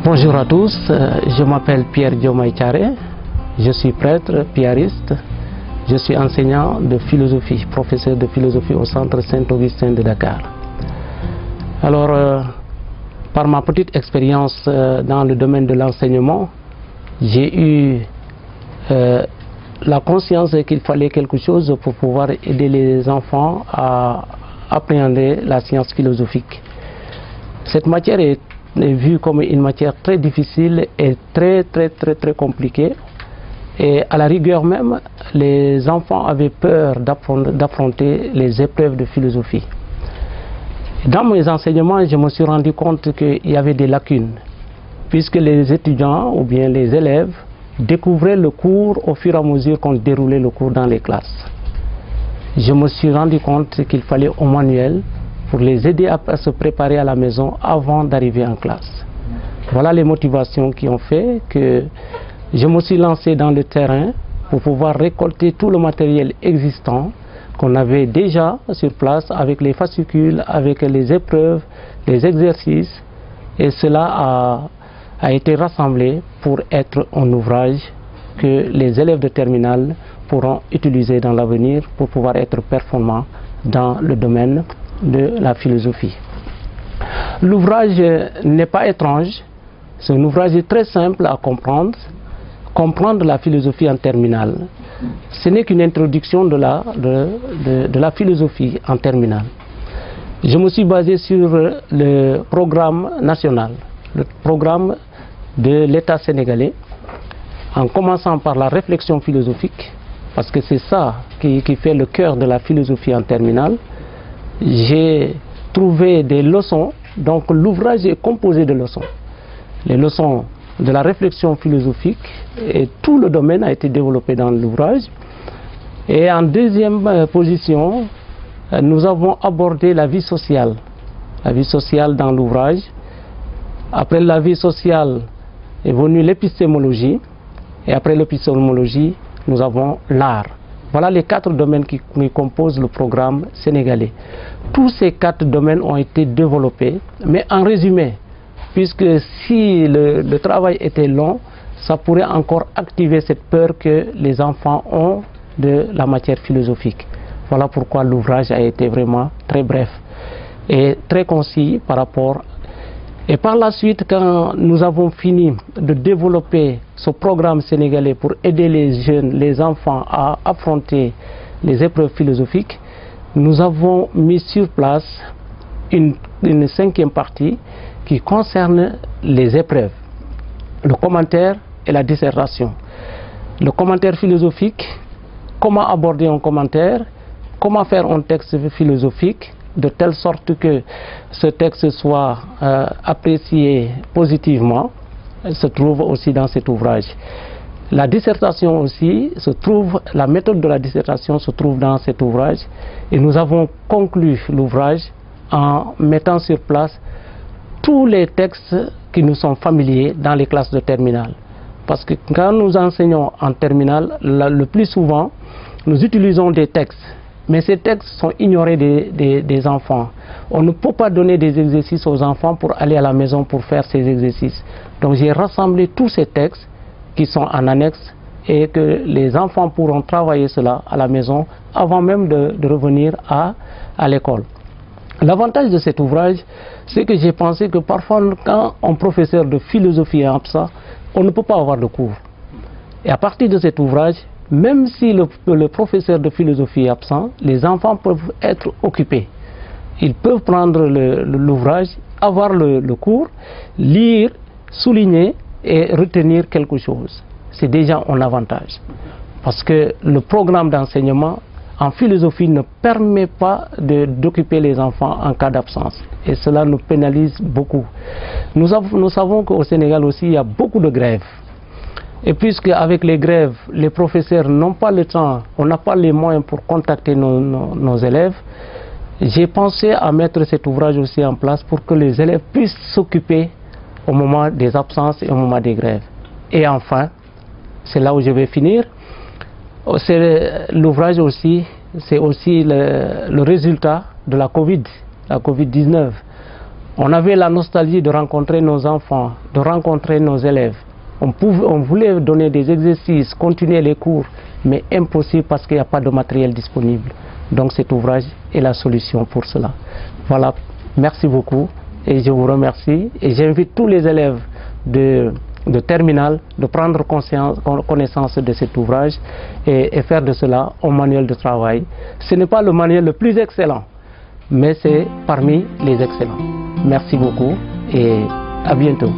Bonjour à tous, je m'appelle Pierre Diomaye Thiaré, je suis prêtre, piariste, je suis enseignant de philosophie, professeur de philosophie au centre Saint-Augustin de Dakar. Alors, par ma petite expérience dans le domaine de l'enseignement, j'ai eu la conscience qu'il fallait quelque chose pour pouvoir aider les enfants à appréhender la science philosophique. Cette matière est vue comme une matière très difficile et très compliquée. Et à la rigueur même, les enfants avaient peur d'affronter les épreuves de philosophie. Dans mes enseignements, je me suis rendu compte qu'il y avait des lacunes, puisque les étudiants ou bien les élèves découvraient le cours au fur et à mesure qu'on déroulait le cours dans les classes. Je me suis rendu compte qu'il fallait un manuel pour les aider à se préparer à la maison avant d'arriver en classe. Voilà les motivations qui ont fait que je me suis lancé dans le terrain pour pouvoir récolter tout le matériel existant qu'on avait déjà sur place avec les fascicules, avec les épreuves, les exercices, et cela a été rassemblé pour être un ouvrage que les élèves de terminale pourront utiliser dans l'avenir pour pouvoir être performants dans le domaine de la philosophie. L'ouvrage n'est pas étrange, c'est un ouvrage très simple à comprendre. Comprendre la philosophie en terminale, ce n'est qu'une introduction de la philosophie en terminale. Je me suis basé sur le programme national, le programme de l'État sénégalais, en commençant par la réflexion philosophique, parce que c'est ça qui fait le cœur de la philosophie en terminale. J'ai trouvé des leçons, donc l'ouvrage est composé de leçons. Les leçons de la réflexion philosophique, et tout le domaine a été développé dans l'ouvrage. Et en deuxième position, nous avons abordé la vie sociale dans l'ouvrage. Après la vie sociale est venue l'épistémologie, et après l'épistémologie, nous avons l'art. Voilà les 4 domaines qui composent le programme sénégalais. Tous ces 4 domaines ont été développés, mais en résumé, puisque si le travail était long, ça pourrait encore activer cette peur que les enfants ont de la matière philosophique. Voilà pourquoi l'ouvrage a été vraiment très bref et très concis par rapport. Et par la suite, quand nous avons fini de développer ce programme sénégalais pour aider les jeunes, les enfants à affronter les épreuves philosophiques, nous avons mis sur place une 5e partie qui concerne les épreuves, le commentaire et la dissertation. Le commentaire philosophique, comment aborder un commentaire, comment faire un texte philosophique, de telle sorte que ce texte soit apprécié positivement, se trouve aussi dans cet ouvrage. La dissertation aussi se trouve, la méthode de la dissertation se trouve dans cet ouvrage, et nous avons conclu l'ouvrage en mettant sur place tous les textes qui nous sont familiers dans les classes de terminale. Parce que quand nous enseignons en terminale, le plus souvent, nous utilisons des textes. Mais ces textes sont ignorés des enfants. On ne peut pas donner des exercices aux enfants pour aller à la maison pour faire ces exercices. Donc j'ai rassemblé tous ces textes qui sont en annexe et que les enfants pourront travailler cela à la maison avant même de revenir à l'école. L'avantage de cet ouvrage, c'est que j'ai pensé que parfois, quand un professeur de philosophie est absent, on ne peut pas avoir de cours. Et à partir de cet ouvrage, même si le professeur de philosophie est absent, les enfants peuvent être occupés. Ils peuvent prendre l'ouvrage, avoir le cours, lire, souligner et retenir quelque chose. C'est déjà un avantage. Parce que le programme d'enseignement en philosophie ne permet pas d'occuper les enfants en cas d'absence. Et cela nous pénalise beaucoup. Nous savons qu'au Sénégal aussi, il y a beaucoup de grèves. Et puisque avec les grèves, les professeurs n'ont pas le temps, on n'a pas les moyens pour contacter nos élèves, j'ai pensé à mettre cet ouvrage aussi en place pour que les élèves puissent s'occuper au moment des absences et au moment des grèves. Et enfin, c'est là où je vais finir, l'ouvrage aussi, c'est aussi le résultat de la Covid-19. On avait la nostalgie de rencontrer nos enfants, de rencontrer nos élèves. On voulait donner des exercices, continuer les cours, mais impossible parce qu'il n'y a pas de matériel disponible. Donc cet ouvrage est la solution pour cela. Voilà, merci beaucoup et je vous remercie. Et j'invite tous les élèves de terminale de prendre connaissance de cet ouvrage et faire de cela un manuel de travail. Ce n'est pas le manuel le plus excellent, mais c'est parmi les excellents. Merci beaucoup et à bientôt.